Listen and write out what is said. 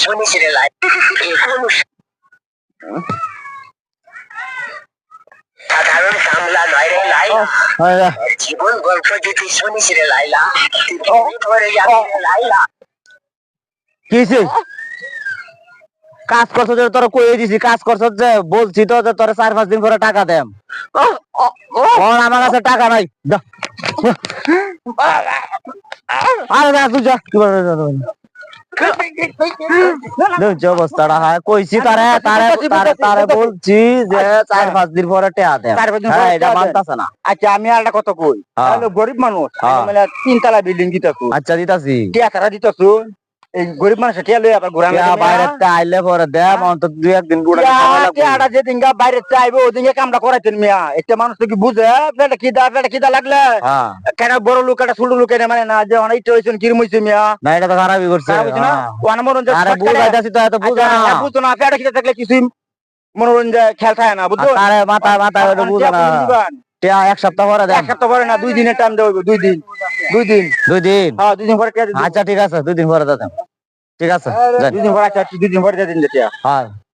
শুনিস রে লাই সাধারণ কামলা নয় রে লাইলা জীবন গল্প যদি শুনিস রে লাইলা ধরে যাবি রে লাইলা কিছে কাজ করছ যে তোরা কইয়ে দিছি কাজ করছ যে বলছি তো যে তোরা 4-5 দিন পরে টাকা দেম আমার কাছে টাকা নাই আরে না তুই যা অবস্থাটা হয় কইছি তারে তারে তারে বলছি যে 4-5 দিন পরে টাকা দেম এটা মানতাছে না। আচ্ছা আমি আর একটা কথা কই গরিব মানুষ মানে 3 তলা বিল্ডিং দিতাছু আচ্ছা দিতাছি টাকা দিতাছু এই গরিব মানুষের টিয়া লই আবার ঘুরা বাইরে আইলে পরে দেম অন্তত 2-1 দিন গুড়া টিয়াটা যেদিনকা বাইরে চাইবে ওদিনকে কামটা করাইতেন মিয়া একটা মানুষ তো কি বুঝে পেটে খিদা লাগলে কেন বড় লোক একটা ছোট লোক এনে মানে না যে অনেক হইছেন কিরম হইছে মিয়া না এটা তো খারাপই করছে মনোরঞ্জন আরে বুঝাইতাছি তো এত বুঝা না বুঝতো না পেটে খিদা থাকলে কিছুই মনোরঞ্জন খেল থাকে না বুঝছো আরে মাথা এটা বুঝা না টিয়া 1 সপ্তাহ পরে দেন 1 সপ্তাহ পরে না 2 দিনের টাইম দেব 2 দিন হ্যাঁ 2 দিন পরে টিয়া আচ্ছা ঠিক আছে 2 দিন পরে দেন ঠিক আছে 2 দিন পরে আচ্ছা 2 দিন পরে দিয়ে দিন টিয়া হ্যাঁ